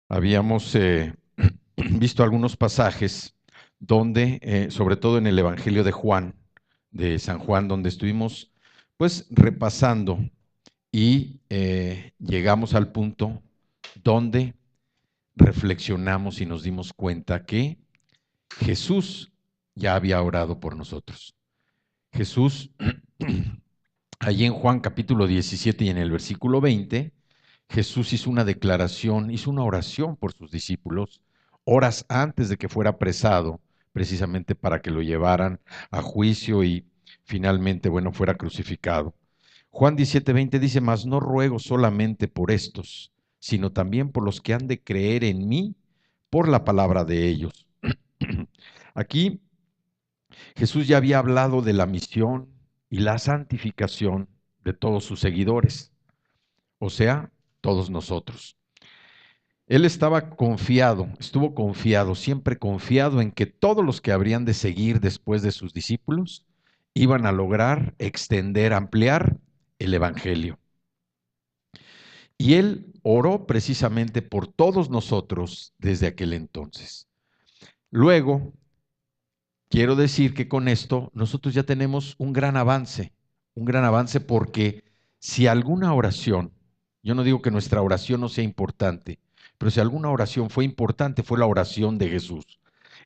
Habíamos visto algunos pasajes donde, sobre todo en el Evangelio de Juan, de San Juan, donde estuvimos pues repasando y llegamos al punto donde reflexionamos y nos dimos cuenta que Jesús ya había orado por nosotros. Jesús, allí en Juan capítulo 17 y en el versículo 20, Jesús hizo una declaración, hizo una oración por sus discípulos, horas antes de que fuera apresado, precisamente para que lo llevaran a juicio y finalmente, bueno, fuera crucificado. Juan 17:20 dice, mas no ruego solamente por estos, sino también por los que han de creer en mí por la palabra de ellos. Aquí Jesús ya había hablado de la misión y la santificación de todos sus seguidores, o sea, todos nosotros. Él estaba confiado, estuvo confiado, siempre confiado en que todos los que habrían de seguir después de sus discípulos iban a lograr extender, ampliar el Evangelio. Y él oró precisamente por todos nosotros desde aquel entonces. Luego, quiero decir que con esto nosotros ya tenemos un gran avance porque si alguna oración, yo no digo que nuestra oración no sea importante, pero si alguna oración fue importante fue la oración de Jesús.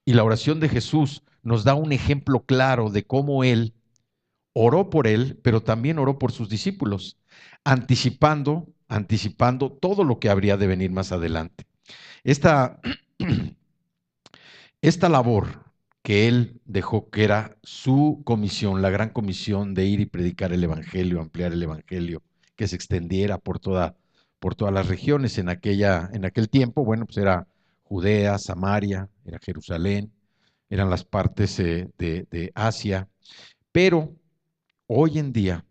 Y la oración de Jesús nos da un ejemplo claro de cómo Él oró por Él, pero también oró por sus discípulos, anticipando todo lo que habría de venir más adelante. Esta, esta labor que él dejó, que era su comisión, la gran comisión de ir y predicar el Evangelio, ampliar el Evangelio, que se extendiera por todas las regiones en aquel tiempo, bueno, pues era Judea, Samaria, era Jerusalén, eran las partes de Asia, pero hoy en día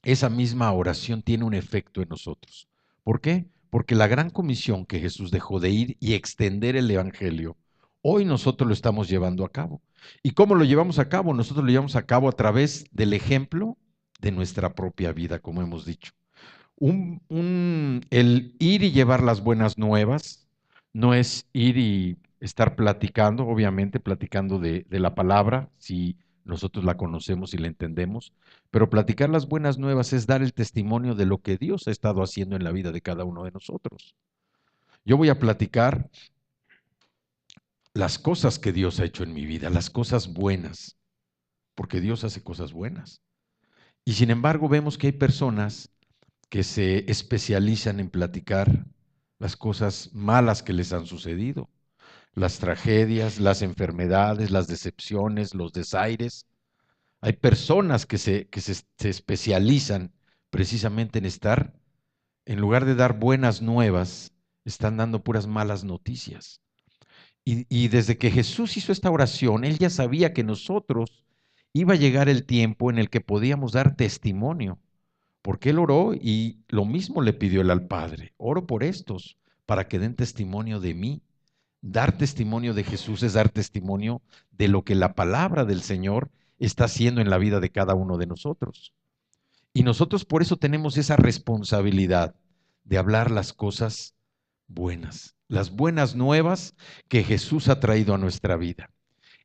esa misma oración tiene un efecto en nosotros. ¿Por qué? Porque la gran comisión que Jesús dejó de ir y extender el Evangelio, hoy nosotros lo estamos llevando a cabo. ¿Y cómo lo llevamos a cabo? Nosotros lo llevamos a cabo a través del ejemplo de nuestra propia vida, como hemos dicho. El ir y llevar las buenas nuevas no es ir y estar platicando, obviamente platicando de la palabra, si nosotros la conocemos y la entendemos, pero platicar las buenas nuevas es dar el testimonio de lo que Dios ha estado haciendo en la vida de cada uno de nosotros. Yo voy a platicar las cosas que Dios ha hecho en mi vida, las cosas buenas, porque Dios hace cosas buenas. Y sin embargo vemos que hay personas que se especializan en platicar las cosas malas que les han sucedido, las tragedias, las enfermedades, las decepciones, los desaires. Hay personas se especializan precisamente en estar, en lugar de dar buenas nuevas, están dando puras malas noticias. Y desde que Jesús hizo esta oración, él ya sabía que nosotros iba a llegar el tiempo en el que podíamos dar testimonio, porque él oró y lo mismo le pidió él al Padre. Oro por estos para que den testimonio de mí. Dar testimonio de Jesús es dar testimonio de lo que la palabra del Señor está haciendo en la vida de cada uno de nosotros. Y nosotros por eso tenemos esa responsabilidad de hablar las cosas buenas, las buenas nuevas que Jesús ha traído a nuestra vida.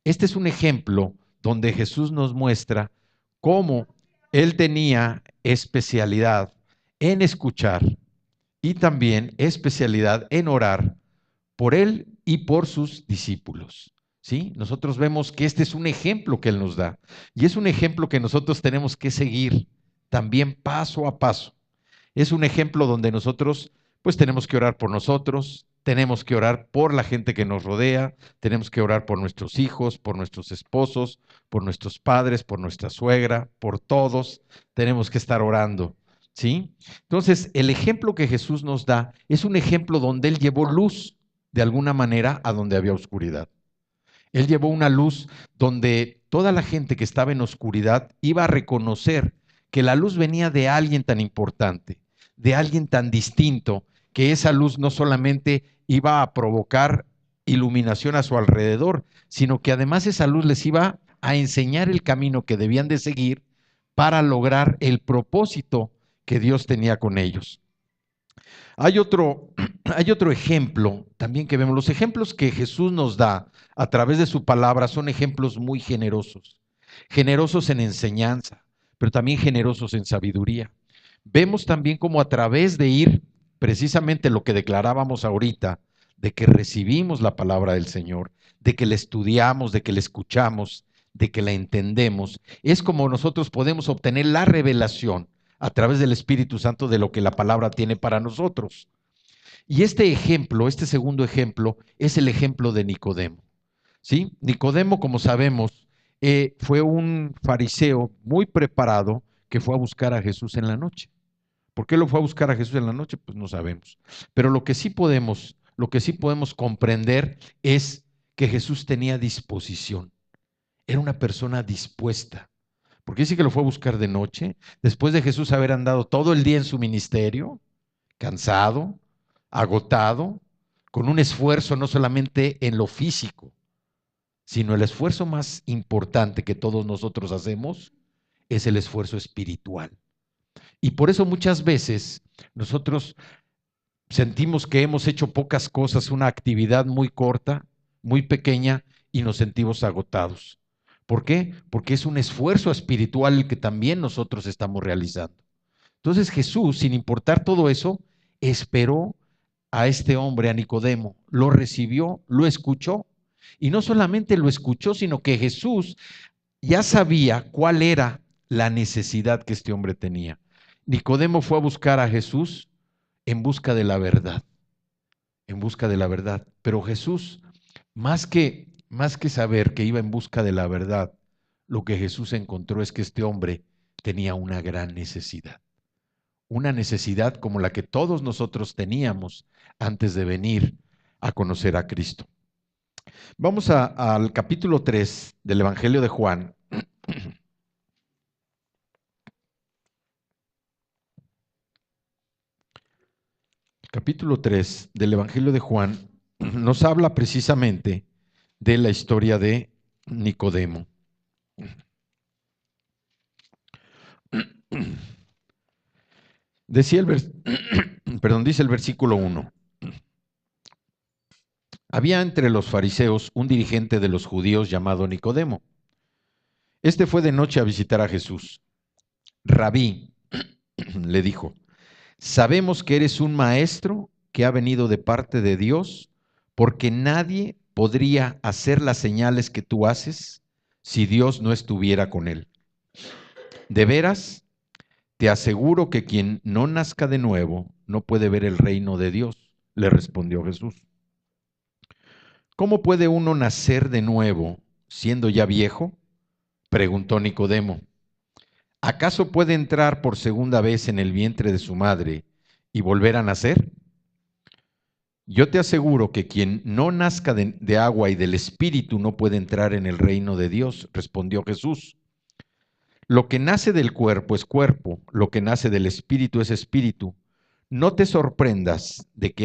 Este es un ejemplo donde Jesús nos muestra cómo él tenía especialidad en escuchar y también especialidad en orar por él y por sus discípulos. ¿Sí? Nosotros vemos que este es un ejemplo que él nos da y es un ejemplo que nosotros tenemos que seguir también paso a paso. Es un ejemplo donde nosotros pues tenemos que orar por nosotros, tenemos que orar por la gente que nos rodea, tenemos que orar por nuestros hijos, por nuestros esposos, por nuestros padres, por nuestra suegra, por todos, tenemos que estar orando, ¿sí? Entonces, el ejemplo que Jesús nos da es un ejemplo donde Él llevó luz de alguna manera a donde había oscuridad. Él llevó una luz donde toda la gente que estaba en oscuridad iba a reconocer que la luz venía de alguien tan importante, de alguien tan distinto, que esa luz no solamente iba a provocar iluminación a su alrededor, sino que además esa luz les iba a enseñar el camino que debían de seguir para lograr el propósito que Dios tenía con ellos. Hay otro, hay otro ejemplo también que vemos. Los ejemplos que Jesús nos da a través de su palabra son ejemplos muy generosos. Generosos en enseñanza, pero también generosos en sabiduría. Vemos también cómo a través de ir precisamente lo que declarábamos ahorita, de que recibimos la palabra del Señor, de que la estudiamos, de que la escuchamos, de que la entendemos, es como nosotros podemos obtener la revelación a través del Espíritu Santo de lo que la palabra tiene para nosotros. Y este ejemplo, este segundo ejemplo, es el ejemplo de Nicodemo. ¿Sí? Nicodemo, como sabemos, fue un fariseo muy preparado que fue a buscar a Jesús en la noche. ¿Por qué lo fue a buscar a Jesús en la noche? Pues no sabemos. Pero lo que sí podemos comprender es que Jesús tenía disposición. Era una persona dispuesta. Porque dice que lo fue a buscar de noche, después de Jesús haber andado todo el día en su ministerio, cansado, agotado, con un esfuerzo no solamente en lo físico, sino el esfuerzo más importante que todos nosotros hacemos es el esfuerzo espiritual. Y por eso muchas veces nosotros sentimos que hemos hecho pocas cosas, una actividad muy corta, muy pequeña, y nos sentimos agotados. ¿Por qué? Porque es un esfuerzo espiritual el que también nosotros estamos realizando. Entonces Jesús, sin importar todo eso, esperó a este hombre, a Nicodemo, lo recibió, lo escuchó, y no solamente lo escuchó, sino que Jesús ya sabía cuál era la necesidad que este hombre tenía. Nicodemo fue a buscar a Jesús en busca de la verdad, en busca de la verdad. Pero Jesús, más que saber que iba en busca de la verdad, lo que Jesús encontró es que este hombre tenía una gran necesidad. Una necesidad como la que todos nosotros teníamos antes de venir a conocer a Cristo. Vamos al capítulo 3 del Evangelio de Juan. Capítulo 3 del Evangelio de Juan nos habla precisamente de la historia de Nicodemo. Decía dice el versículo 1. Había entre los fariseos un dirigente de los judíos llamado Nicodemo. Este fue de noche a visitar a Jesús. Rabí, le dijo, sabemos que eres un maestro que ha venido de parte de Dios, porque nadie podría hacer las señales que tú haces si Dios no estuviera con él. De veras, te aseguro que quien no nazca de nuevo no puede ver el reino de Dios, le respondió Jesús. ¿Cómo puede uno nacer de nuevo siendo ya viejo? Preguntó Nicodemo. ¿Acaso puede entrar por segunda vez en el vientre de su madre y volver a nacer? Yo te aseguro que quien no nazca de agua y del Espíritu no puede entrar en el reino de Dios, respondió Jesús. Lo que nace del cuerpo es cuerpo, lo que nace del Espíritu es espíritu. No te sorprendas de que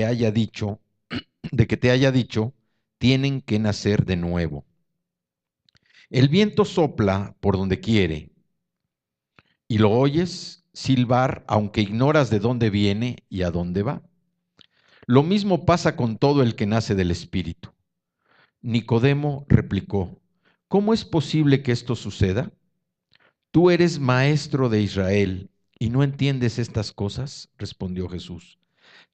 te haya dicho, tienen que nacer de nuevo. El viento sopla por donde quiere y lo oyes silbar, aunque ignoras de dónde viene y a dónde va. Lo mismo pasa con todo el que nace del Espíritu. Nicodemo replicó, ¿cómo es posible que esto suceda? ¿Tú eres maestro de Israel y no entiendes estas cosas? Respondió Jesús.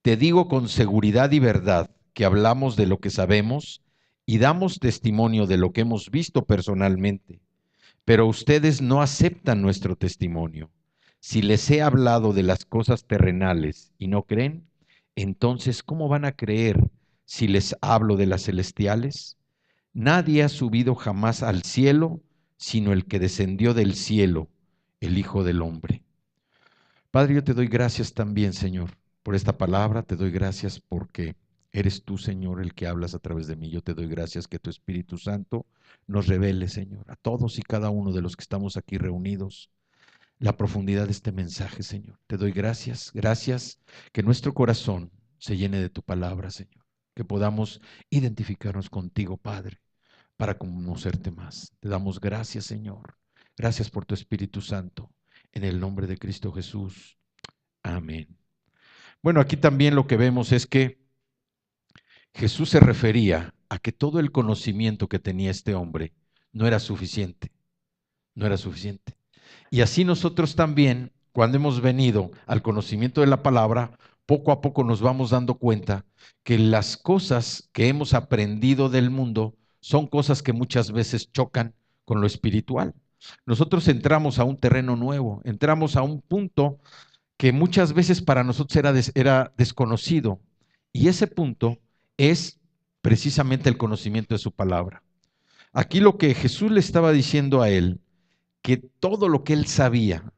Te digo con seguridad y verdad que hablamos de lo que sabemos y damos testimonio de lo que hemos visto personalmente, pero ustedes no aceptan nuestro testimonio. Si les he hablado de las cosas terrenales y no creen, entonces ¿cómo van a creer si les hablo de las celestiales? Nadie ha subido jamás al cielo, sino el que descendió del cielo, el Hijo del Hombre. Padre, yo te doy gracias también, Señor, por esta palabra. Te doy gracias porque eres tú, Señor, el que hablas a través de mí. Yo te doy gracias que tu Espíritu Santo nos revele, Señor, a todos y cada uno de los que estamos aquí reunidos, la profundidad de este mensaje, Señor. Te doy gracias, gracias que nuestro corazón se llene de tu palabra, Señor, que podamos identificarnos contigo, Padre, para conocerte más. Te damos gracias, Señor. Gracias por tu Espíritu Santo. En el nombre de Cristo Jesús. Amén. Bueno, aquí también lo que vemos es que Jesús se refería a que todo el conocimiento que tenía este hombre no era suficiente, no era suficiente. Y así nosotros también, cuando hemos venido al conocimiento de la palabra, poco a poco nos vamos dando cuenta que las cosas que hemos aprendido del mundo son cosas que muchas veces chocan con lo espiritual. Nosotros entramos a un terreno nuevo, entramos a un punto que muchas veces para nosotros era desconocido. Y ese punto es precisamente el conocimiento de su palabra. Aquí lo que Jesús le estaba diciendo a él, que todo lo que él sabía,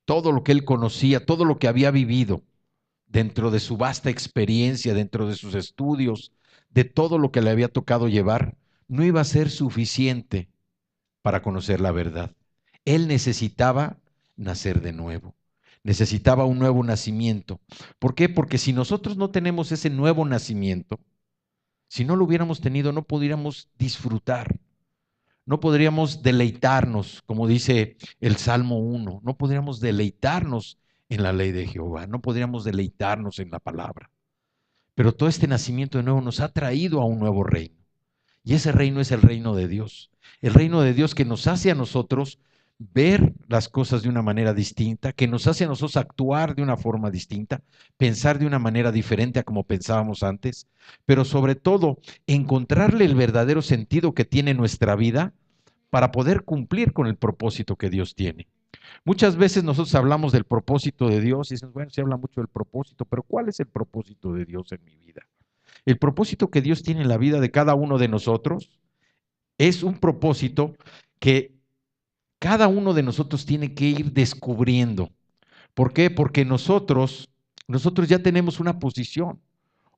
todo lo que él conocía, todo lo que había vivido dentro de su vasta experiencia, dentro de sus estudios, de todo lo que le había tocado llevar, no iba a ser suficiente para conocer la verdad. Él necesitaba nacer de nuevo. Necesitaba un nuevo nacimiento. ¿Por qué? Porque si nosotros no tenemos ese nuevo nacimiento, si no lo hubiéramos tenido, no podríamos disfrutar, no podríamos deleitarnos, como dice el Salmo 1, no podríamos deleitarnos en la ley de Jehová, no podríamos deleitarnos en la palabra. Pero todo este nacimiento de nuevo nos ha traído a un nuevo reino. Y ese reino es el reino de Dios. El reino de Dios que nos hace a nosotros ver las cosas de una manera distinta, que nos hace a nosotros actuar de una forma distinta, pensar de una manera diferente a como pensábamos antes, pero sobre todo encontrarle el verdadero sentido que tiene nuestra vida para poder cumplir con el propósito que Dios tiene. Muchas veces nosotros hablamos del propósito de Dios y dicen, bueno, se habla mucho del propósito, pero ¿cuál es el propósito de Dios en mi vida? El propósito que Dios tiene en la vida de cada uno de nosotros es un propósito que cada uno de nosotros tiene que ir descubriendo. ¿Por qué? Porque nosotros ya tenemos una posición.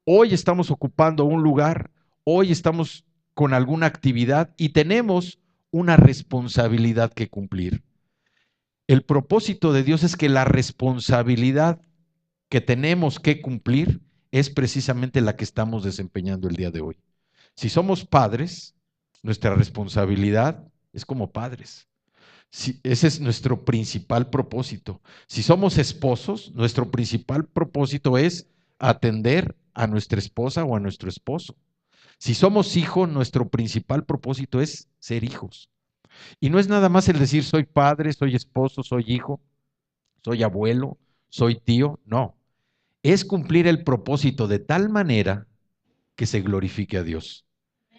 Hoy estamos ocupando un lugar, hoy estamos con alguna actividad y tenemos una responsabilidad que cumplir. El propósito de Dios es que la responsabilidad que tenemos que cumplir es precisamente la que estamos desempeñando el día de hoy. Si somos padres, nuestra responsabilidad es como padres. Ese es nuestro principal propósito. Si somos esposos, nuestro principal propósito es atender a nuestra esposa o a nuestro esposo. Si somos hijos, nuestro principal propósito es ser hijos. Y no es nada más el decir soy padre, soy esposo, soy hijo, soy abuelo, soy tío. No, es cumplir el propósito de tal manera que se glorifique a Dios.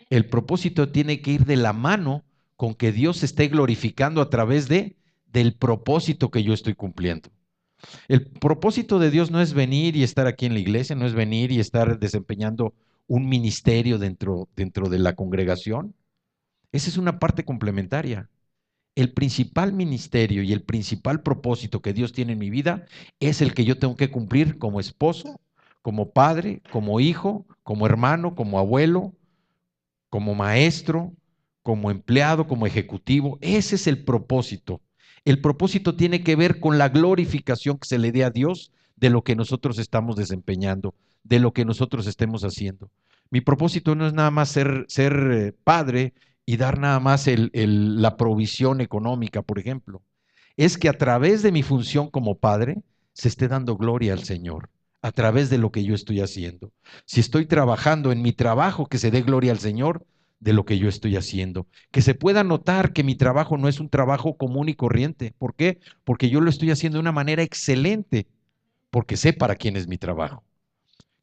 El propósito tiene que ir de la mano con que Dios se esté glorificando a través del propósito que yo estoy cumpliendo. El propósito de Dios no es venir y estar aquí en la iglesia, no es venir y estar desempeñando un ministerio dentro de la congregación. Esa es una parte complementaria. El principal ministerio y el principal propósito que Dios tiene en mi vida es el que yo tengo que cumplir como esposo, como padre, como hijo, como hermano, como abuelo, como maestro, como empleado, como ejecutivo. Ese es el propósito. El propósito tiene que ver con la glorificación que se le dé a Dios de lo que nosotros estamos desempeñando, de lo que nosotros estemos haciendo. Mi propósito no es nada más ser padre y dar nada más la provisión económica, por ejemplo. Es que a través de mi función como padre se esté dando gloria al Señor, a través de lo que yo estoy haciendo. Si estoy trabajando en mi trabajo, que se dé gloria al Señor de lo que yo estoy haciendo. Que se pueda notar que mi trabajo no es un trabajo común y corriente. ¿Por qué? Porque yo lo estoy haciendo de una manera excelente, porque sé para quién es mi trabajo.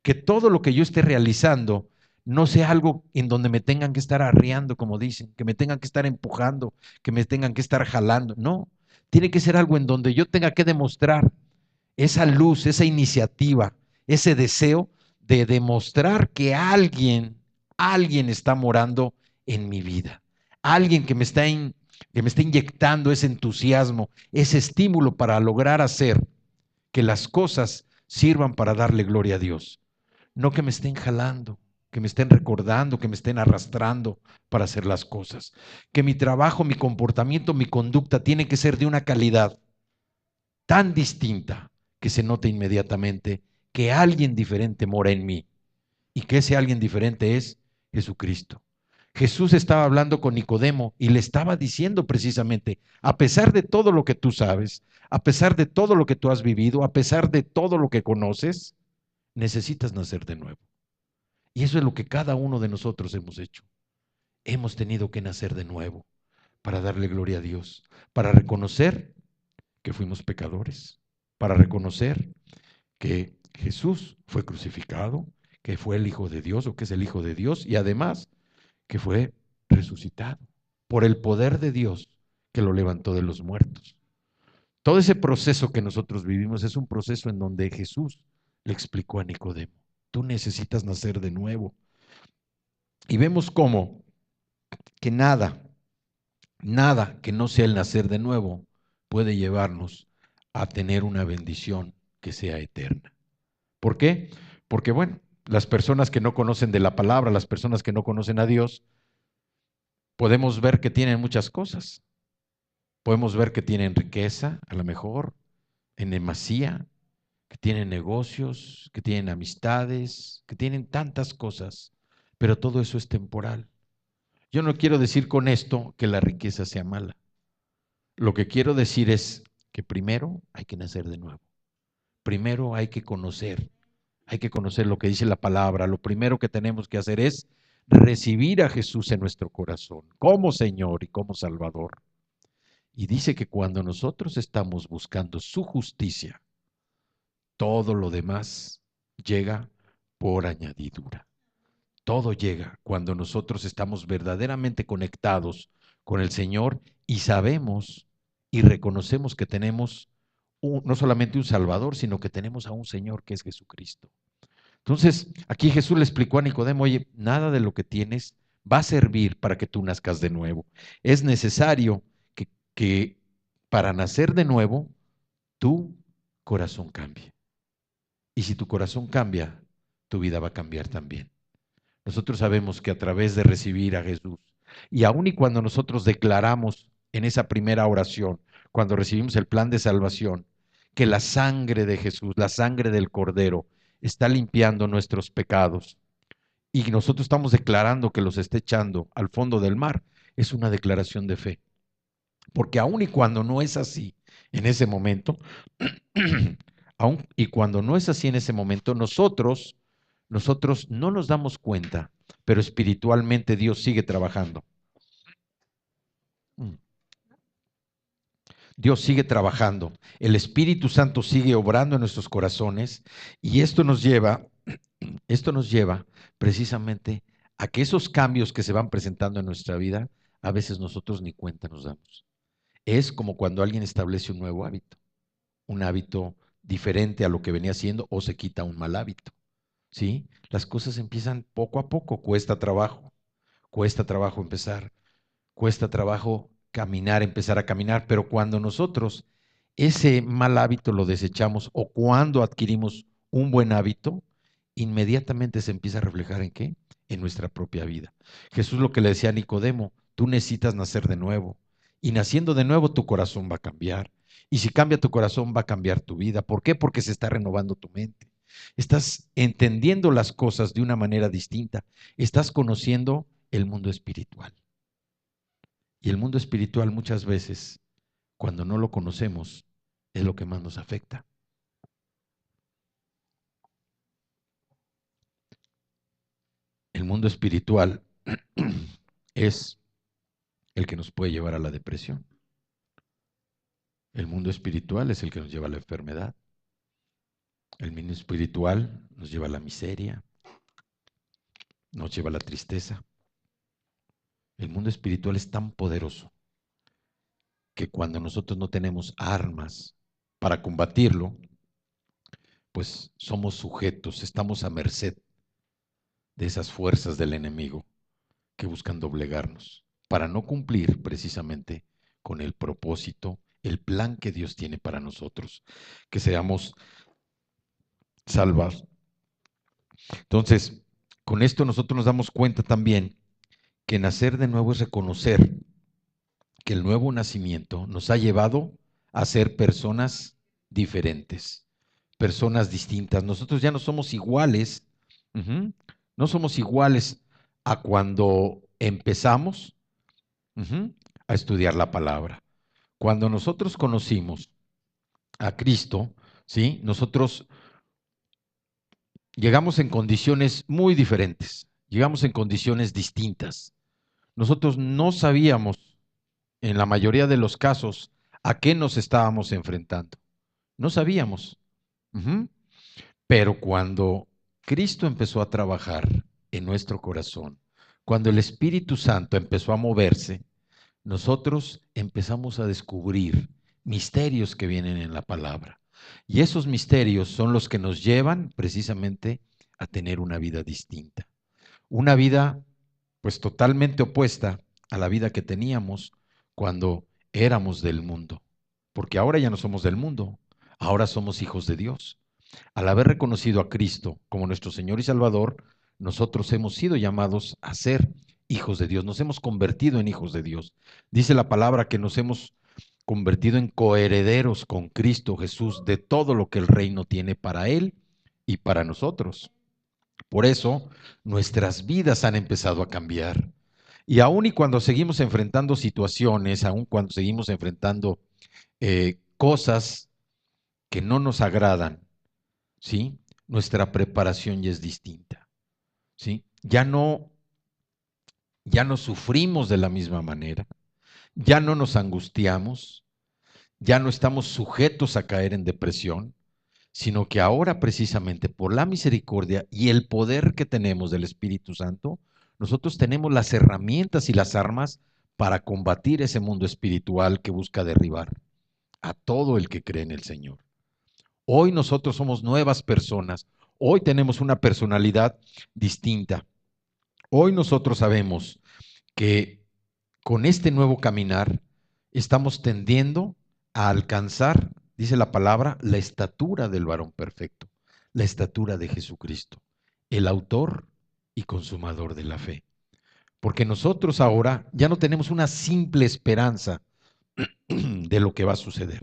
Que todo lo que yo esté realizando no sea algo en donde me tengan que estar arreando, como dicen, que me tengan que estar empujando, que me tengan que estar jalando. No, tiene que ser algo en donde yo tenga que demostrar esa luz, esa iniciativa, ese deseo de demostrar que alguien está morando en mi vida. Alguien que me está inyectando ese entusiasmo, ese estímulo para lograr hacer que las cosas sirvan para darle gloria a Dios. No que me estén jalando, que me estén recordando, que me estén arrastrando para hacer las cosas. Que mi trabajo, mi comportamiento, mi conducta tiene que ser de una calidad tan distinta que se note inmediatamente que alguien diferente mora en mí y que ese alguien diferente es Jesucristo. Jesús estaba hablando con Nicodemo y le estaba diciendo precisamente, a pesar de todo lo que tú sabes, a pesar de todo lo que tú has vivido, a pesar de todo lo que conoces, necesitas nacer de nuevo. Y eso es lo que cada uno de nosotros hemos hecho. Hemos tenido que nacer de nuevo para darle gloria a Dios, para reconocer que fuimos pecadores, para reconocer que Jesús fue crucificado, que fue el Hijo de Dios o que es el Hijo de Dios y además que fue resucitado por el poder de Dios que lo levantó de los muertos. Todo ese proceso que nosotros vivimos es un proceso en donde Jesús le explicó a Nicodemo, tú necesitas nacer de nuevo. Y vemos cómo que nada que no sea el nacer de nuevo puede llevarnos a tener una bendición que sea eterna. ¿Por qué? Porque bueno, las personas que no conocen de la palabra, las personas que no conocen a Dios, podemos ver que tienen muchas cosas. Podemos ver que tienen riqueza, a lo mejor, en demasía, que tienen negocios, que tienen amistades, que tienen tantas cosas, pero todo eso es temporal. Yo no quiero decir con esto que la riqueza sea mala. Lo que quiero decir es que primero hay que nacer de nuevo. Primero hay que conocer lo que dice la palabra. Lo primero que tenemos que hacer es recibir a Jesús en nuestro corazón como Señor y como Salvador. Y dice que cuando nosotros estamos buscando su justicia, todo lo demás llega por añadidura. Todo llega cuando nosotros estamos verdaderamente conectados con el Señor y sabemos y reconocemos que tenemos no solamente un Salvador, sino que tenemos a un Señor que es Jesucristo. Entonces, aquí Jesús le explicó a Nicodemo, oye, nada de lo que tienes va a servir para que tú nazcas de nuevo. Es necesario que para nacer de nuevo, tu corazón cambie. Y si tu corazón cambia, tu vida va a cambiar también. Nosotros sabemos que a través de recibir a Jesús, y aun y cuando nosotros declaramos en esa primera oración, cuando recibimos el plan de salvación, que la sangre de Jesús, la sangre del Cordero, está limpiando nuestros pecados, y nosotros estamos declarando que los está echando al fondo del mar, es una declaración de fe. Porque aun y cuando no es así en ese momento, aun y cuando no es así en ese momento, nosotros no nos damos cuenta, pero espiritualmente Dios sigue trabajando. Dios sigue trabajando, el Espíritu Santo sigue obrando en nuestros corazones y esto nos lleva precisamente a que esos cambios que se van presentando en nuestra vida, a veces nosotros ni cuenta nos damos. Es como cuando alguien establece un nuevo hábito, un hábito diferente a lo que venía haciendo o se quita un mal hábito. ¿Sí? Las cosas empiezan poco a poco, cuesta trabajo empezar, cuesta trabajo caminar, empezar a caminar, pero cuando nosotros ese mal hábito lo desechamos o cuando adquirimos un buen hábito, inmediatamente se empieza a reflejar ¿en qué? En nuestra propia vida. Jesús lo que le decía a Nicodemo, tú necesitas nacer de nuevo y naciendo de nuevo tu corazón va a cambiar. Y si cambia tu corazón va a cambiar tu vida. ¿Por qué? Porque se está renovando tu mente. Estás entendiendo las cosas de una manera distinta. Estás conociendo el mundo espiritual. Y el mundo espiritual muchas veces, cuando no lo conocemos, es lo que más nos afecta. El mundo espiritual es el que nos puede llevar a la depresión. El mundo espiritual es el que nos lleva a la enfermedad. El mundo espiritual nos lleva a la miseria, nos lleva a la tristeza. El mundo espiritual es tan poderoso que cuando nosotros no tenemos armas para combatirlo, pues somos sujetos, estamos a merced de esas fuerzas del enemigo que buscan doblegarnos para no cumplir precisamente con el propósito, el plan que Dios tiene para nosotros, que seamos salvados. Entonces, con esto nosotros nos damos cuenta también que nacer de nuevo es reconocer que el nuevo nacimiento nos ha llevado a ser personas diferentes, personas distintas. Nosotros ya no somos iguales, no somos iguales a cuando empezamos a estudiar la palabra. Cuando nosotros conocimos a Cristo, ¿sí? Nosotros llegamos en condiciones muy diferentes, llegamos en condiciones distintas. Nosotros no sabíamos, en la mayoría de los casos, a qué nos estábamos enfrentando. No sabíamos. Ujú. Pero cuando Cristo empezó a trabajar en nuestro corazón, cuando el Espíritu Santo empezó a moverse, nosotros empezamos a descubrir misterios que vienen en la palabra. Y esos misterios son los que nos llevan precisamente a tener una vida distinta. Una vida pues totalmente opuesta a la vida que teníamos cuando éramos del mundo. Porque ahora ya no somos del mundo, ahora somos hijos de Dios. Al haber reconocido a Cristo como nuestro Señor y Salvador, nosotros hemos sido llamados a ser hijos de Dios, nos hemos convertido en hijos de Dios. Dice la palabra que nos hemos convertido en coherederos con Cristo Jesús de todo lo que el reino tiene para Él y para nosotros. Por eso nuestras vidas han empezado a cambiar. Y aun y cuando seguimos enfrentando situaciones, aun cuando seguimos enfrentando cosas que no nos agradan, ¿sí? Nuestra preparación ya es distinta, ¿sí? Ya no sufrimos de la misma manera, ya no nos angustiamos, ya no estamos sujetos a caer en depresión, sino que ahora precisamente por la misericordia y el poder que tenemos del Espíritu Santo, nosotros tenemos las herramientas y las armas para combatir ese mundo espiritual que busca derribar a todo el que cree en el Señor. Hoy nosotros somos nuevas personas, hoy tenemos una personalidad distinta. Hoy nosotros sabemos que con este nuevo caminar estamos tendiendo a alcanzar, dice la palabra, la estatura del varón perfecto, la estatura de Jesucristo, el autor y consumador de la fe. Porque nosotros ahora ya no tenemos una simple esperanza de lo que va a suceder.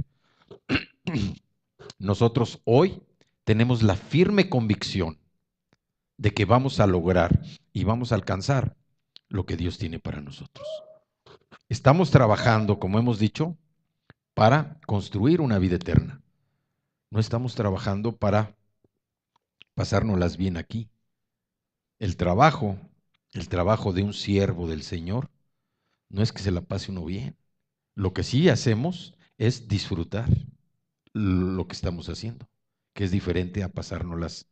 Nosotros hoy tenemos la firme convicción de que vamos a lograr y vamos a alcanzar lo que Dios tiene para nosotros. Estamos trabajando, como hemos dicho, para construir una vida eterna. No estamos trabajando para pasárnoslas bien aquí. El trabajo, el trabajo de un siervo del Señor, no es que se la pase uno bien. Lo que sí hacemos es disfrutar lo que estamos haciendo, que es diferente a pasárnoslas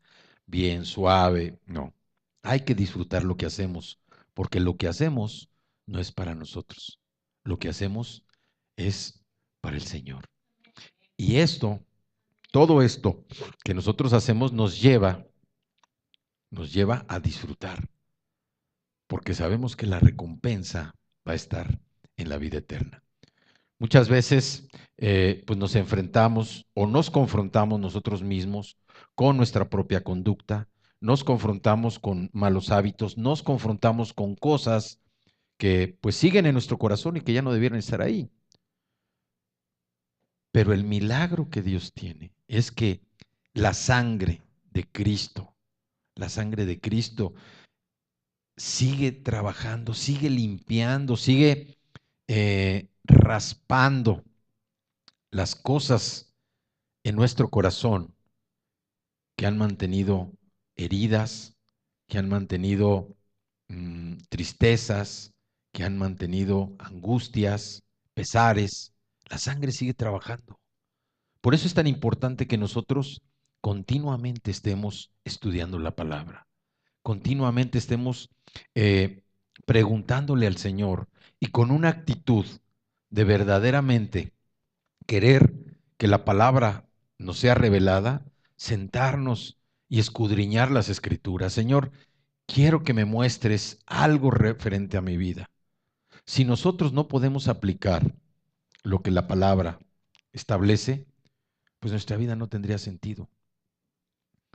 bien, suave. No, hay que disfrutar lo que hacemos, porque lo que hacemos no es para nosotros. Lo que hacemos es para el Señor. Y esto, todo esto que nosotros hacemos nos lleva a disfrutar, porque sabemos que la recompensa va a estar en la vida eterna. Muchas veces pues nos enfrentamos o nos confrontamos nosotros mismos con nuestra propia conducta, nos confrontamos con malos hábitos, nos confrontamos con cosas que pues siguen en nuestro corazón y que ya no debieran estar ahí. Pero el milagro que Dios tiene es que la sangre de Cristo, la sangre de Cristo sigue trabajando, sigue limpiando, sigue raspando las cosas en nuestro corazón que han mantenido heridas, que han mantenido tristezas, que han mantenido angustias, pesares. La sangre sigue trabajando. Por eso es tan importante que nosotros continuamente estemos estudiando la palabra, continuamente estemos preguntándole al Señor y con una actitud de verdaderamente querer que la palabra nos sea revelada, sentarnos y escudriñar las escrituras. Señor, quiero que me muestres algo referente a mi vida. Si nosotros no podemos aplicar lo que la palabra establece, pues nuestra vida no tendría sentido.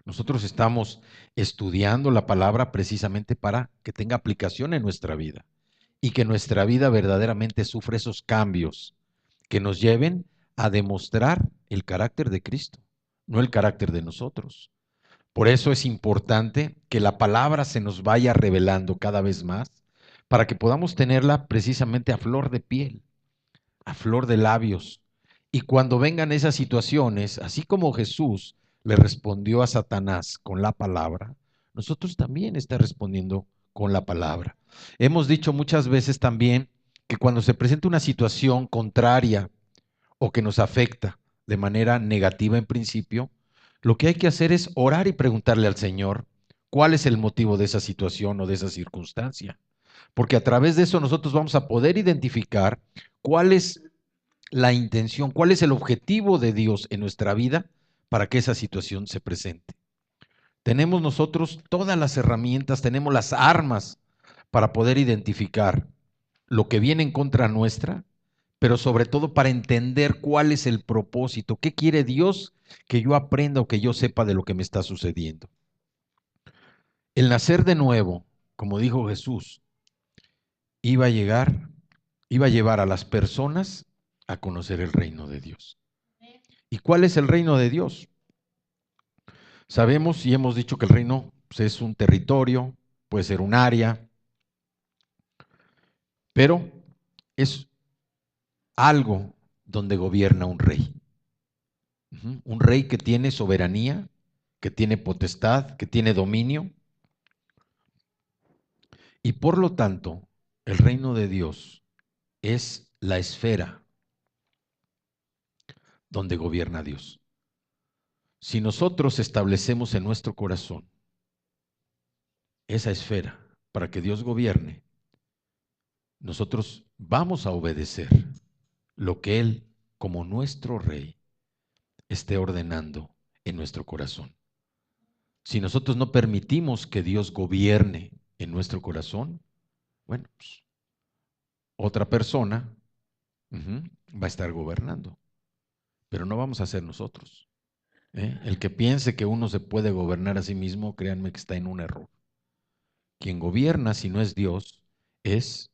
Nosotros estamos estudiando la palabra precisamente para que tenga aplicación en nuestra vida y que nuestra vida verdaderamente sufra esos cambios que nos lleven a demostrar el carácter de Cristo, no el carácter de nosotros. Por eso es importante que la palabra se nos vaya revelando cada vez más para que podamos tenerla precisamente a flor de piel, a flor de labios. Y cuando vengan esas situaciones, así como Jesús le respondió a Satanás con la palabra, nosotros también está respondiendo con la palabra. Hemos dicho muchas veces también que cuando se presenta una situación contraria o que nos afecta de manera negativa en principio, lo que hay que hacer es orar y preguntarle al Señor cuál es el motivo de esa situación o de esa circunstancia. Porque a través de eso nosotros vamos a poder identificar cuál es la intención, cuál es el objetivo de Dios en nuestra vida para que esa situación se presente. Tenemos nosotros todas las herramientas, tenemos las armas para poder identificar lo que viene en contra nuestra, pero sobre todo para entender cuál es el propósito, qué quiere Dios que yo aprenda o que yo sepa de lo que me está sucediendo. El nacer de nuevo, como dijo Jesús, iba a llegar, iba a llevar a las personas a conocer el reino de Dios. ¿Y cuál es el reino de Dios? Sabemos y hemos dicho que el reino pues, es un territorio, puede ser un área, pero es algo donde gobierna un rey. Un rey que tiene soberanía, que tiene potestad, que tiene dominio. Y por lo tanto, el reino de Dios es la esfera donde gobierna Dios. Si nosotros establecemos en nuestro corazón esa esfera para que Dios gobierne, nosotros vamos a obedecer lo que Él, como nuestro rey, esté ordenando en nuestro corazón. Si nosotros no permitimos que Dios gobierne en nuestro corazón, bueno, pues, otra persona va a estar gobernando, pero no vamos a ser nosotros. El que piense que uno se puede gobernar a sí mismo, créanme que está en un error. Quien gobierna, si no es Dios, es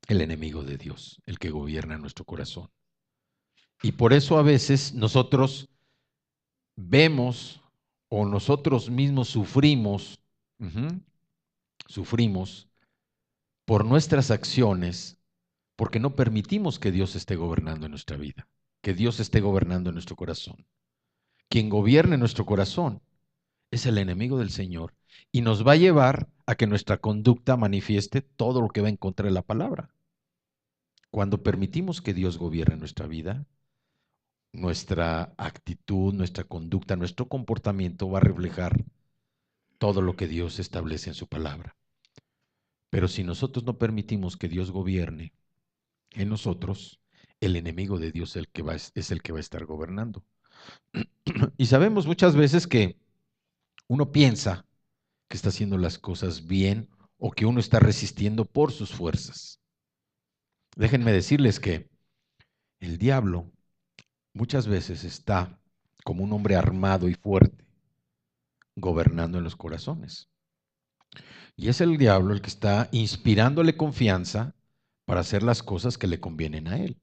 el enemigo de Dios, el que gobierna nuestro corazón. Y por eso a veces nosotros vemos o nosotros mismos sufrimos por nuestras acciones, porque no permitimos que Dios esté gobernando en nuestra vida, que Dios esté gobernando en nuestro corazón. Quien gobierne nuestro corazón es el enemigo del Señor y nos va a llevar a que nuestra conducta manifieste todo lo que va en contra de la palabra. Cuando permitimos que Dios gobierne nuestra vida, nuestra actitud, nuestra conducta, nuestro comportamiento va a reflejar todo lo que Dios establece en su palabra. Pero si nosotros no permitimos que Dios gobierne en nosotros, el enemigo de Dios es el que va a estar gobernando. Y sabemos muchas veces que uno piensa que está haciendo las cosas bien o que uno está resistiendo por sus fuerzas. Déjenme decirles que el diablo muchas veces está como un hombre armado y fuerte, gobernando en los corazones. Y es el diablo el que está inspirándole confianza para hacer las cosas que le convienen a él.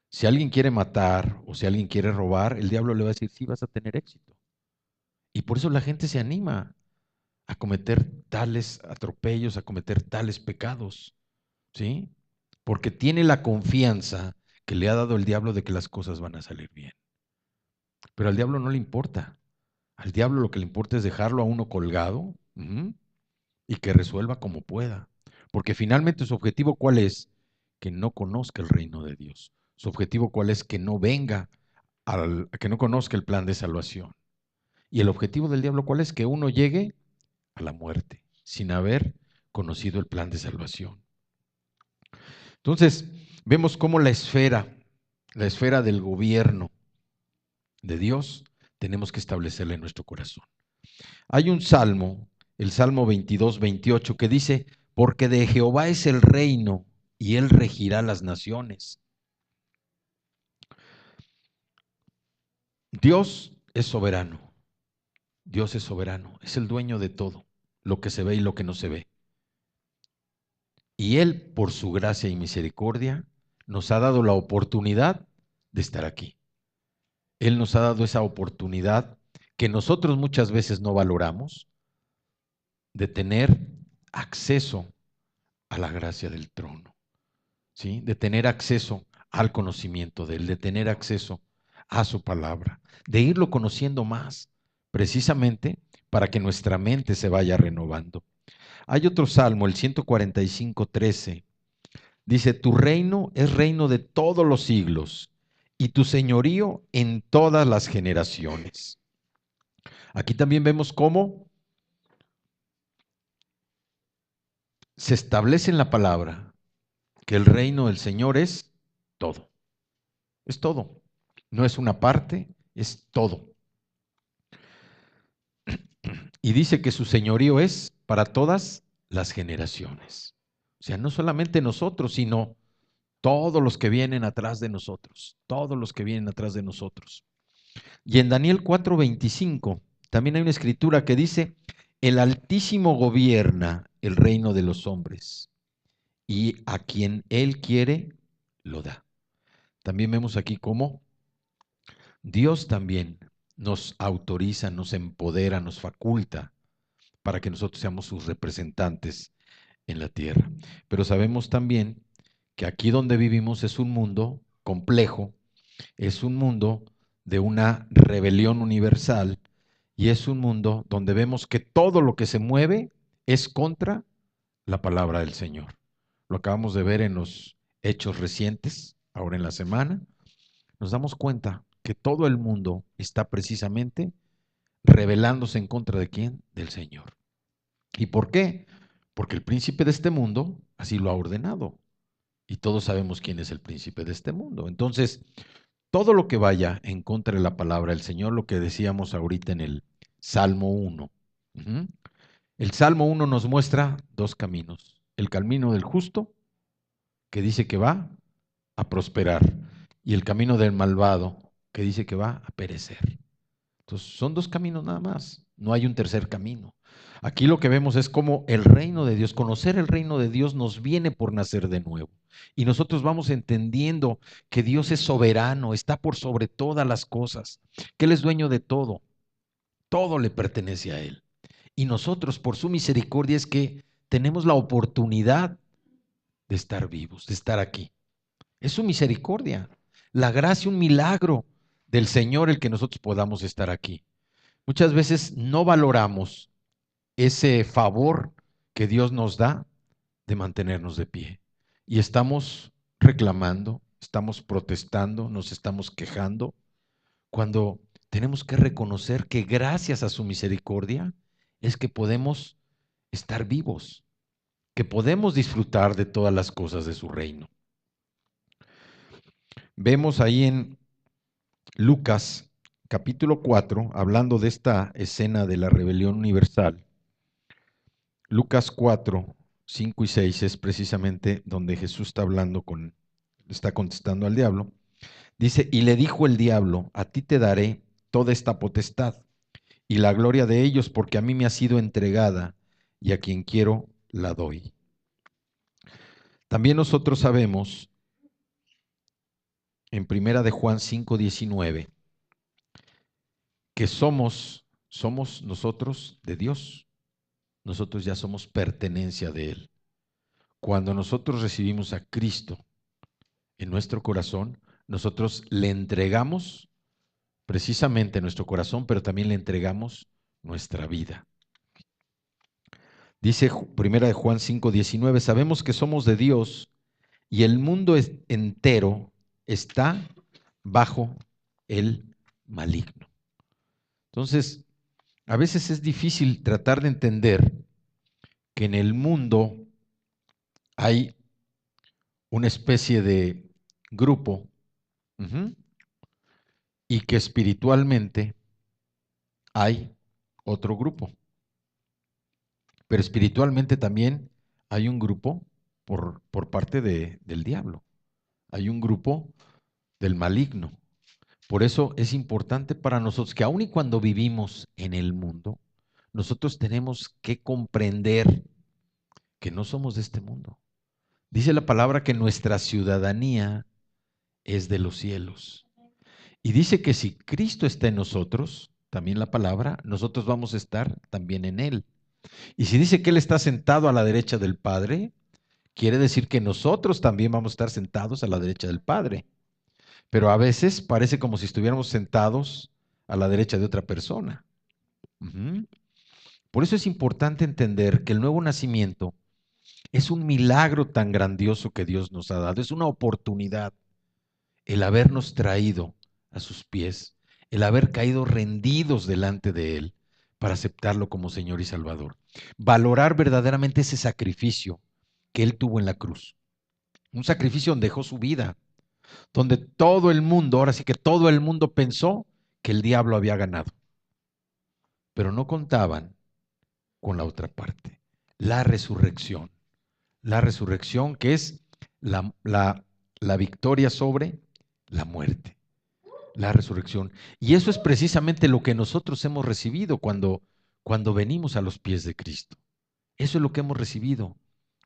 Si alguien quiere matar o si alguien quiere robar, el diablo le va a decir, sí, vas a tener éxito. Y por eso la gente se anima a cometer tales atropellos, a cometer tales pecados, ¿sí? Porque tiene la confianza que le ha dado el diablo de que las cosas van a salir bien. Pero al diablo no le importa. Al diablo lo que le importa es dejarlo a uno colgado y que resuelva como pueda. Porque finalmente su objetivo, ¿cuál es? Que no conozca el reino de Dios. Su objetivo, ¿cuál es? Que no venga, que no conozca el plan de salvación. Y el objetivo del diablo, ¿cuál es? Que uno llegue a la muerte sin haber conocido el plan de salvación. Entonces, vemos cómo la esfera del gobierno de Dios, tenemos que establecerla en nuestro corazón. Hay un salmo, el Salmo 22, 28, que dice, porque de Jehová es el reino y él regirá las naciones. Dios es soberano, Dios es soberano, es el dueño de todo, lo que se ve y lo que no se ve. Y él, por su gracia y misericordia, nos ha dado la oportunidad de estar aquí. Él nos ha dado esa oportunidad que nosotros muchas veces no valoramos, de tener acceso a la gracia del trono, ¿sí? De tener acceso al conocimiento de Él, de tener acceso a su palabra, de irlo conociendo más, precisamente para que nuestra mente se vaya renovando. Hay otro salmo, el 145:13. Dice, tu reino es reino de todos los siglos y tu señorío en todas las generaciones. Aquí también vemos cómo se establece en la palabra que el reino del Señor es todo. Es todo. No es una parte, es todo. Y dice que su señorío es para todas las generaciones. O sea, no solamente nosotros, sino todos los que vienen atrás de nosotros. Todos los que vienen atrás de nosotros. Y en Daniel 4:25 también hay una escritura que dice, el Altísimo gobierna el reino de los hombres y a quien Él quiere, lo da. También vemos aquí cómo Dios también nos autoriza, nos empodera, nos faculta para que nosotros seamos sus representantes en la tierra. Pero sabemos también que aquí donde vivimos es un mundo complejo, es un mundo de una rebelión universal y es un mundo donde vemos que todo lo que se mueve es contra la palabra del Señor. Lo acabamos de ver en los hechos recientes, ahora en la semana. Nos damos cuenta que todo el mundo está precisamente rebelándose en contra de quién? Del Señor. ¿Y por qué? Porque el príncipe de este mundo así lo ha ordenado. Y todos sabemos quién es el príncipe de este mundo. Entonces, todo lo que vaya en contra de la palabra del Señor, lo que decíamos ahorita en el Salmo 1. El Salmo 1 nos muestra dos caminos. El camino del justo, que dice que va a prosperar, y el camino del malvado, que dice que va a perecer. Entonces, son dos caminos nada más, no hay un tercer camino. Aquí lo que vemos es cómo el reino de Dios, conocer el reino de Dios nos viene por nacer de nuevo. Y nosotros vamos entendiendo que Dios es soberano, está por sobre todas las cosas, que Él es dueño de todo le pertenece a Él. Y nosotros, por su misericordia, es que tenemos la oportunidad de estar vivos, de estar aquí. Es su misericordia, la gracia, un milagro del Señor el que nosotros podamos estar aquí. Muchas veces no valoramos ese favor que Dios nos da de mantenernos de pie. Y estamos reclamando, estamos protestando, nos estamos quejando, cuando tenemos que reconocer que gracias a su misericordia es que podemos estar vivos, que podemos disfrutar de todas las cosas de su reino. Vemos ahí en Lucas capítulo 4, hablando de esta escena de la rebelión universal, Lucas 4, 5 y 6 es precisamente donde Jesús está hablando está contestando al diablo. Dice, y le dijo el diablo, a ti te daré toda esta potestad y la gloria de ellos, porque a mí me ha sido entregada y a quien quiero la doy. También nosotros sabemos en Primera de Juan 5:19 que somos nosotros de Dios. Nosotros ya somos pertenencia de Él. Cuando nosotros recibimos a Cristo en nuestro corazón, nosotros le entregamos precisamente nuestro corazón, pero también le entregamos nuestra vida. Dice Primera de Juan 5:19, sabemos que somos de Dios y el mundo entero está bajo el maligno. Entonces, a veces es difícil tratar de entender que en el mundo hay una especie de grupo y que espiritualmente hay otro grupo. Pero espiritualmente también hay un grupo por parte del diablo. Hay un grupo del maligno. Por eso es importante para nosotros que aun y cuando vivimos en el mundo, nosotros tenemos que comprender que no somos de este mundo. Dice la palabra que nuestra ciudadanía es de los cielos. Y dice que si Cristo está en nosotros, también la palabra, nosotros vamos a estar también en Él. Y si dice que Él está sentado a la derecha del Padre, quiere decir que nosotros también vamos a estar sentados a la derecha del Padre. pero a veces parece como si estuviéramos sentados a la derecha de otra persona. Ujú. Por eso es importante entender que el nuevo nacimiento es un milagro tan grandioso que Dios nos ha dado, es una oportunidad el habernos traído a sus pies, el haber caído rendidos delante de Él para aceptarlo como Señor y Salvador. Valorar verdaderamente ese sacrificio que Él tuvo en la cruz. Un sacrificio donde dejó su vida, donde todo el mundo, ahora sí que todo el mundo pensó que el diablo había ganado, pero no contaban con la otra parte, la resurrección. La resurrección que es la victoria sobre la muerte. La resurrección. Y eso es precisamente lo que nosotros hemos recibido cuando venimos a los pies de Cristo. Eso es lo que hemos recibido.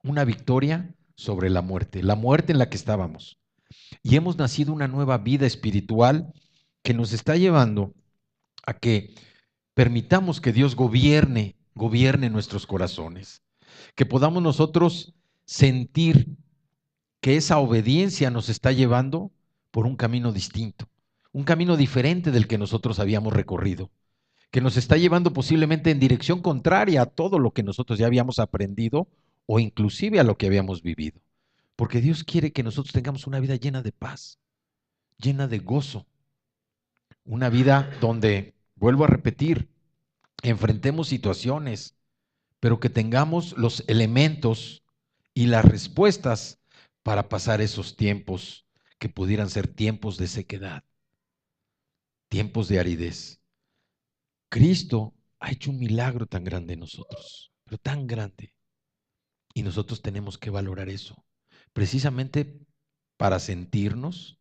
Una victoria sobre la muerte en la que estábamos. Y hemos nacido una nueva vida espiritual que nos está llevando a que permitamos que Dios gobierne nuestros corazones. Que podamos nosotros sentir que esa obediencia nos está llevando por un camino distinto, un camino diferente del que nosotros habíamos recorrido, que nos está llevando posiblemente en dirección contraria a todo lo que nosotros ya habíamos aprendido o inclusive a lo que habíamos vivido. Porque Dios quiere que nosotros tengamos una vida llena de paz, llena de gozo, una vida donde, vuelvo a repetir, enfrentemos situaciones, pero que tengamos los elementos y las respuestas para pasar esos tiempos que pudieran ser tiempos de sequedad, tiempos de aridez. Cristo ha hecho un milagro tan grande en nosotros, pero tan grande. Y nosotros tenemos que valorar eso, precisamente para sentirnos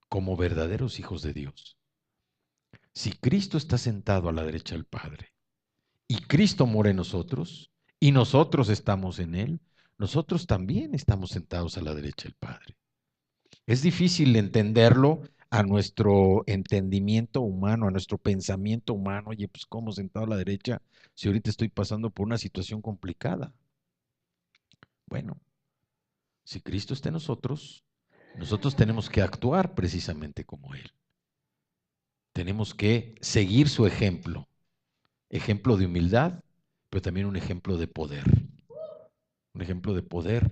como verdaderos hijos de Dios. Si Cristo está sentado a la derecha del Padre y Cristo mora en nosotros y nosotros estamos en Él, nosotros también estamos sentados a la derecha del Padre. Es difícil entenderlo a nuestro entendimiento humano, a nuestro pensamiento humano. Oye, pues ¿cómo sentado a la derecha si ahorita estoy pasando por una situación complicada? Bueno, si Cristo está en nosotros, nosotros tenemos que actuar precisamente como Él. Tenemos que seguir su ejemplo, ejemplo de humildad, pero también un ejemplo de poder. Un ejemplo de poder,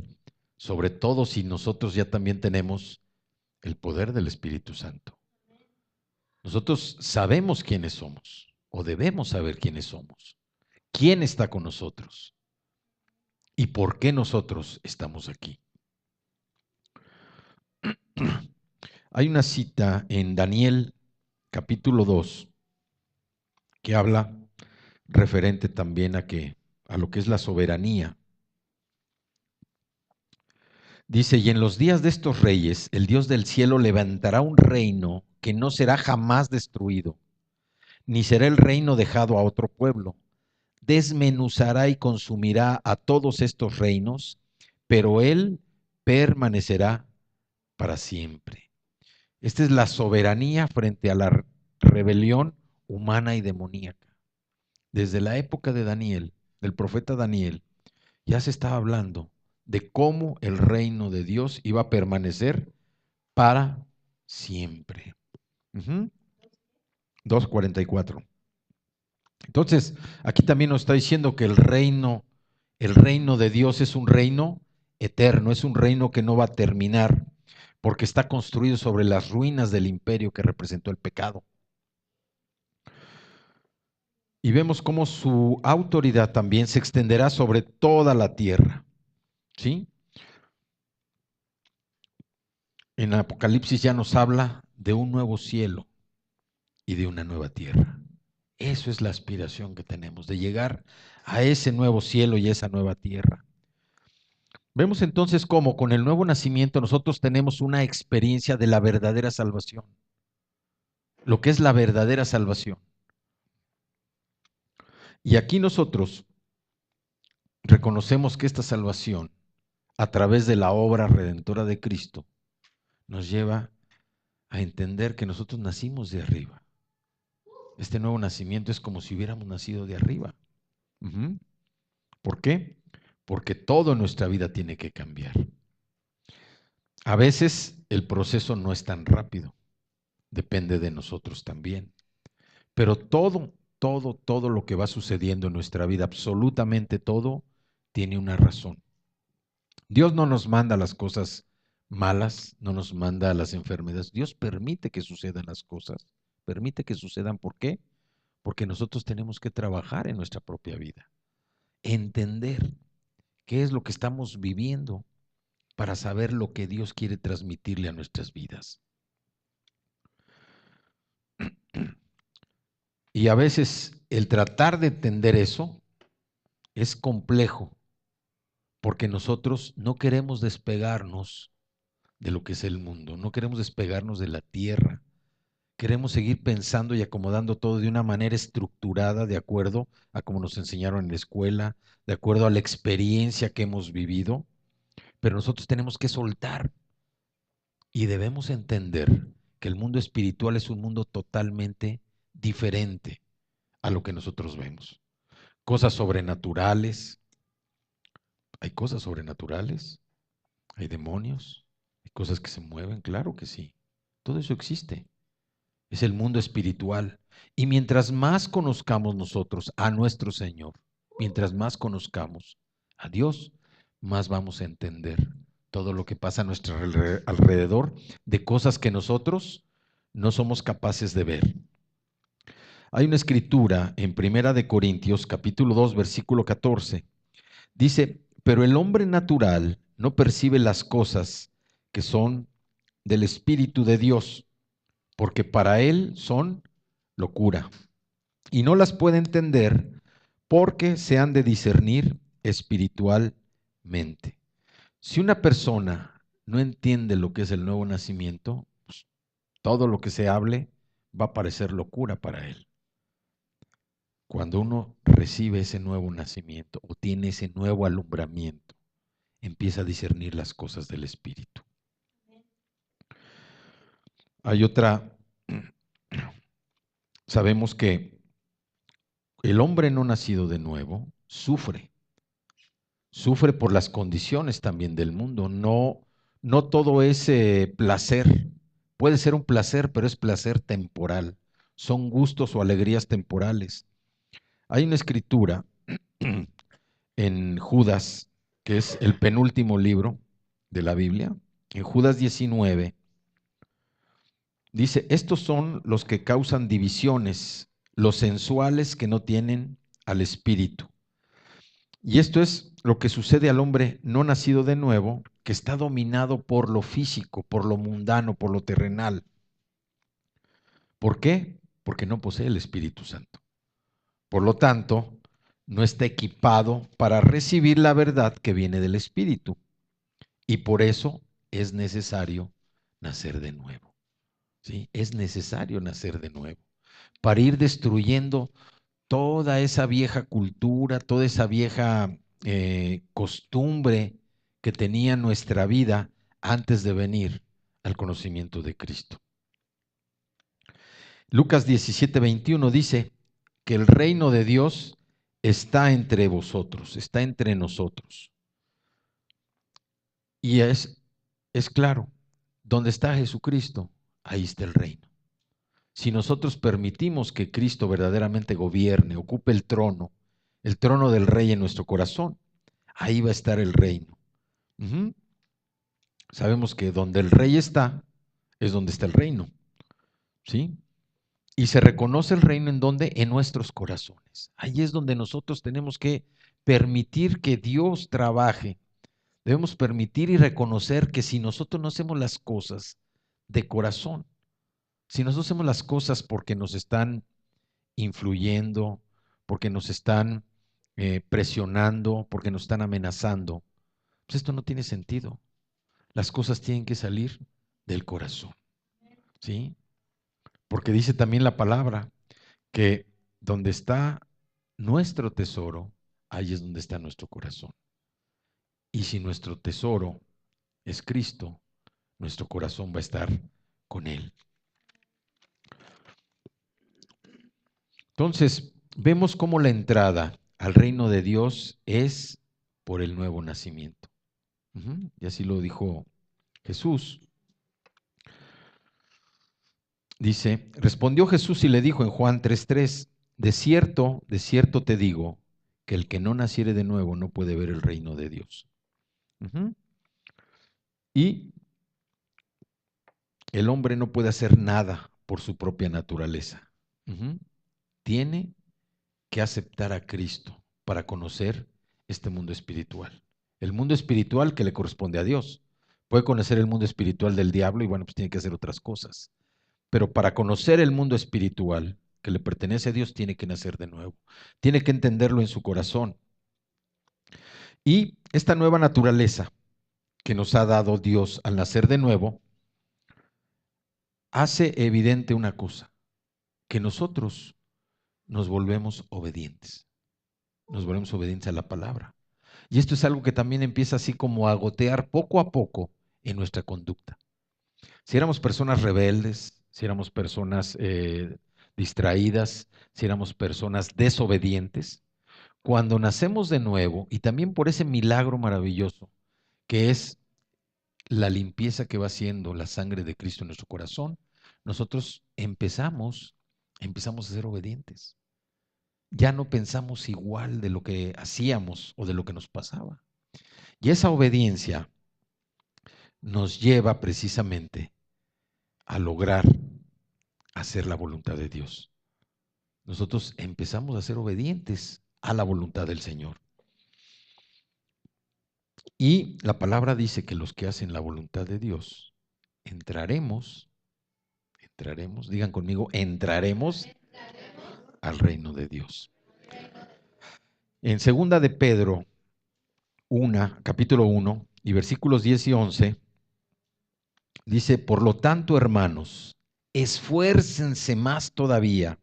sobre todo si nosotros ya también tenemos el poder del Espíritu Santo. Nosotros sabemos quiénes somos, o debemos saber quiénes somos, quién está con nosotros y por qué nosotros estamos aquí. Hay una cita en Daniel capítulo 2 que habla referente también a lo que es la soberanía. Dice, y en los días de estos reyes, el Dios del cielo levantará un reino que no será jamás destruido, ni será el reino dejado a otro pueblo. Desmenuzará y consumirá a todos estos reinos, pero él permanecerá para siempre. Esta es la soberanía frente a la rebelión humana y demoníaca. Desde la época de Daniel, del profeta Daniel, ya se estaba hablando de cómo el reino de Dios iba a permanecer para siempre. 2:44. Entonces, aquí también nos está diciendo que el reino de Dios es un reino eterno, es un reino que no va a terminar, porque está construido sobre las ruinas del imperio que representó el pecado. Y vemos cómo su autoridad también se extenderá sobre toda la tierra. ¿Sí? En Apocalipsis ya nos habla de un nuevo cielo y de una nueva tierra. Eso es la aspiración que tenemos, de llegar a ese nuevo cielo y esa nueva tierra. Vemos entonces cómo con el nuevo nacimiento nosotros tenemos una experiencia de la verdadera salvación, lo que es la verdadera salvación. Y aquí nosotros reconocemos que esta salvación, a través de la obra redentora de Cristo, nos lleva a entender que nosotros nacimos de arriba. Este nuevo nacimiento es como si hubiéramos nacido de arriba. ¿Por qué? Porque todo en nuestra vida tiene que cambiar. A veces el proceso no es tan rápido, depende de nosotros también. Pero todo lo que va sucediendo en nuestra vida, absolutamente todo, tiene una razón. Dios no nos manda las cosas malas, no nos manda las enfermedades. Dios permite que sucedan las cosas, permite que sucedan. ¿Por qué? Porque nosotros tenemos que trabajar en nuestra propia vida, entender qué es lo que estamos viviendo para saber lo que Dios quiere transmitirle a nuestras vidas. Y a veces el tratar de entender eso es complejo, porque nosotros no queremos despegarnos de lo que es el mundo, no queremos despegarnos de la tierra. Queremos seguir pensando y acomodando todo de una manera estructurada, de acuerdo a como nos enseñaron en la escuela, de acuerdo a la experiencia que hemos vivido, pero nosotros tenemos que soltar y debemos entender que el mundo espiritual es un mundo totalmente diferente a lo que nosotros vemos. Cosas sobrenaturales, hay cosas sobrenaturales, hay demonios, hay cosas que se mueven, claro que sí, todo eso existe. Es el mundo espiritual. Y mientras más conozcamos nosotros a nuestro Señor, mientras más conozcamos a Dios, más vamos a entender todo lo que pasa a nuestro alrededor de cosas que nosotros no somos capaces de ver. Hay una escritura en Primera de Corintios, capítulo 2, versículo 14. Dice, pero el hombre natural no percibe las cosas que son del Espíritu de Dios, porque para él son locura, y no las puede entender porque se han de discernir espiritualmente. Si una persona no entiende lo que es el nuevo nacimiento, pues, todo lo que se hable va a parecer locura para él. Cuando uno recibe ese nuevo nacimiento o tiene ese nuevo alumbramiento, empieza a discernir las cosas del Espíritu. Hay otra, sabemos que el hombre no nacido de nuevo sufre por las condiciones también del mundo. No todo es placer. Puede ser un placer, pero es placer temporal. Son gustos o alegrías temporales. Hay una escritura en Judas, que es el penúltimo libro de la Biblia, en Judas 19, dice, estos son los que causan divisiones, los sensuales que no tienen al Espíritu. Y esto es lo que sucede al hombre no nacido de nuevo, que está dominado por lo físico, por lo mundano, por lo terrenal. ¿Por qué? Porque no posee el Espíritu Santo. Por lo tanto, no está equipado para recibir la verdad que viene del Espíritu. Y por eso es necesario nacer de nuevo. ¿Sí? Es necesario nacer de nuevo para ir destruyendo toda esa vieja cultura, toda esa vieja costumbre que tenía nuestra vida antes de venir al conocimiento de Cristo. Lucas 17:21 dice que el reino de Dios está entre vosotros, está entre nosotros. Y es claro, donde está Jesucristo, ahí está el reino. Si nosotros permitimos que Cristo verdaderamente gobierne, ocupe el trono del rey en nuestro corazón, ahí va a estar el reino. Sabemos que donde el rey está, es donde está el reino. ¿Sí? Y se reconoce el reino en donde, en nuestros corazones. Ahí es donde nosotros tenemos que permitir que Dios trabaje. Debemos permitir y reconocer que si nosotros no hacemos las cosas de corazón, si nosotros hacemos las cosas porque nos están influyendo, porque nos están presionando, porque nos están amenazando, pues esto no tiene sentido. Las cosas tienen que salir del corazón, ¿sí? Porque dice también la palabra que donde está nuestro tesoro, ahí es donde está nuestro corazón. Y si nuestro tesoro es Cristo, nuestro corazón va a estar con Él. Entonces, vemos cómo la entrada al reino de Dios es por el nuevo nacimiento. Y así lo dijo Jesús. Dice, respondió Jesús y le dijo en Juan 3:3, de cierto te digo, que el que no naciere de nuevo no puede ver el reino de Dios. Ujú. Y el hombre no puede hacer nada por su propia naturaleza. Ujú. Tiene que aceptar a Cristo para conocer este mundo espiritual. El mundo espiritual que le corresponde a Dios. Puede conocer el mundo espiritual del diablo y bueno, pues tiene que hacer otras cosas. Pero para conocer el mundo espiritual que le pertenece a Dios, tiene que nacer de nuevo. Tiene que entenderlo en su corazón. Y esta nueva naturaleza que nos ha dado Dios al nacer de nuevo, hace evidente una cosa, que nosotros nos volvemos obedientes. Nos volvemos obedientes a la palabra. Y esto es algo que también empieza así como a gotear poco a poco en nuestra conducta. Si éramos personas rebeldes, si éramos personas distraídas, si éramos personas desobedientes, cuando nacemos de nuevo, y también por ese milagro maravilloso, que es la limpieza que va haciendo la sangre de Cristo en nuestro corazón, nosotros empezamos a ser obedientes. Ya no pensamos igual de lo que hacíamos o de lo que nos pasaba. Y esa obediencia nos lleva precisamente a lograr hacer la voluntad de Dios. Nosotros empezamos a ser obedientes a la voluntad del Señor. Y la palabra dice que los que hacen la voluntad de Dios, entraremos, digan conmigo, entraremos al reino de Dios. En segunda de Pedro 1, capítulo 1 y versículos 10 y 11, dice, por lo tanto, hermanos, esfuércense más todavía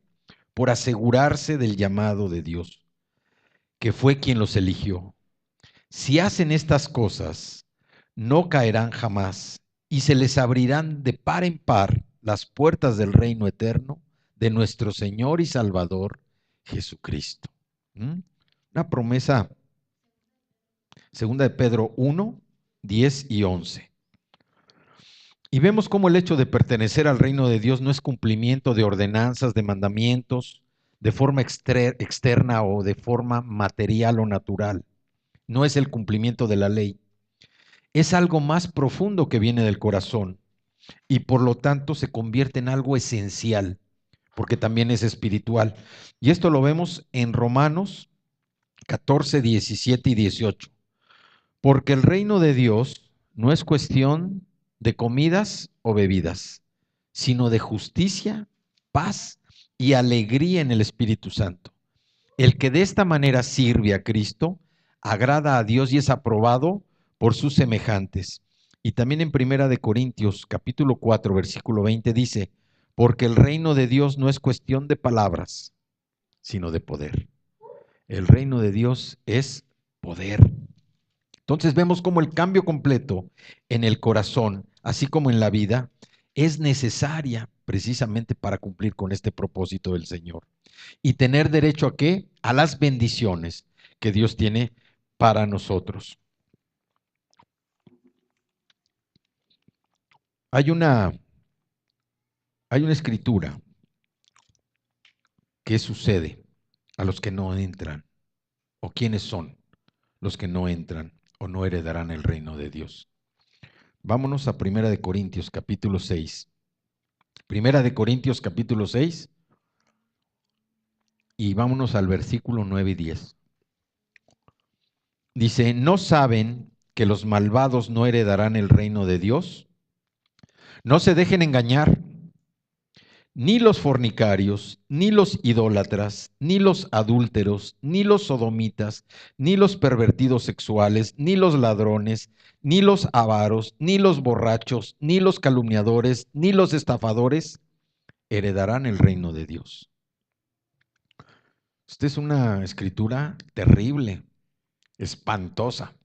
por asegurarse del llamado de Dios, que fue quien los eligió. Si hacen estas cosas, no caerán jamás y se les abrirán de par en par las puertas del reino eterno de nuestro Señor y Salvador Jesucristo. Una promesa, segunda de Pedro 1, 10 y 11. Y vemos cómo el hecho de pertenecer al reino de Dios no es cumplimiento de ordenanzas, de mandamientos, de forma externa o de forma material o natural. No es el cumplimiento de la ley. Es algo más profundo que viene del corazón y por lo tanto se convierte en algo esencial, porque también es espiritual. Y esto lo vemos en Romanos 14, 17 y 18. Porque el reino de Dios no es cuestión de comidas o bebidas, sino de justicia, paz y alegría en el Espíritu Santo. El que de esta manera sirve a Cristo, agrada a Dios y es aprobado por sus semejantes. Y también en Primera de Corintios, capítulo 4, versículo 20 dice, porque el reino de Dios no es cuestión de palabras, sino de poder. El reino de Dios es poder. Entonces vemos cómo el cambio completo en el corazón, así como en la vida, es necesaria precisamente para cumplir con este propósito del Señor. ¿Y tener derecho a qué? A las bendiciones que Dios tiene para nosotros. Hay una escritura que sucede a los que no entran, o quiénes son los que no entran o no heredarán el reino de Dios. Vámonos a Primera de Corintios capítulo 6. Primera de Corintios capítulo 6 y vámonos al versículo 9 y 10. Dice, ¿no saben que los malvados no heredarán el reino de Dios? No se dejen engañar, ni los fornicarios, ni los idólatras, ni los adúlteros, ni los sodomitas, ni los pervertidos sexuales, ni los ladrones, ni los avaros, ni los borrachos, ni los calumniadores, ni los estafadores heredarán el reino de Dios. Esta es una escritura terrible, espantosa.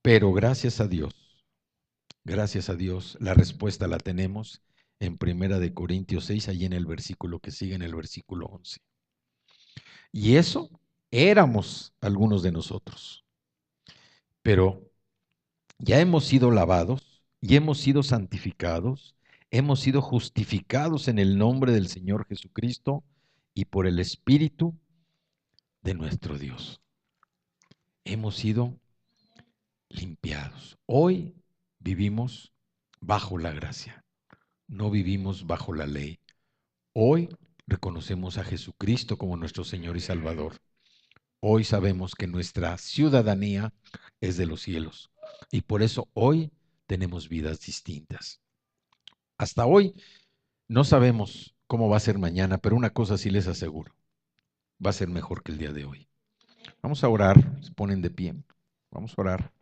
Pero gracias a Dios, la respuesta la tenemos en Primera de Corintios 6, ahí en el versículo que sigue, en el versículo 11. Y eso éramos algunos de nosotros. Pero ya hemos sido lavados y hemos sido santificados, hemos sido justificados en el nombre del Señor Jesucristo y por el Espíritu de nuestro Dios. Hemos sido limpiados. Hoy vivimos bajo la gracia, no vivimos bajo la ley. Hoy reconocemos a Jesucristo como nuestro Señor y Salvador. Hoy sabemos que nuestra ciudadanía es de los cielos y por eso hoy tenemos vidas distintas. Hasta hoy no sabemos cómo va a ser mañana, pero una cosa sí les aseguro, va a ser mejor que el día de hoy. Vamos a orar, se ponen de pie, vamos a orar.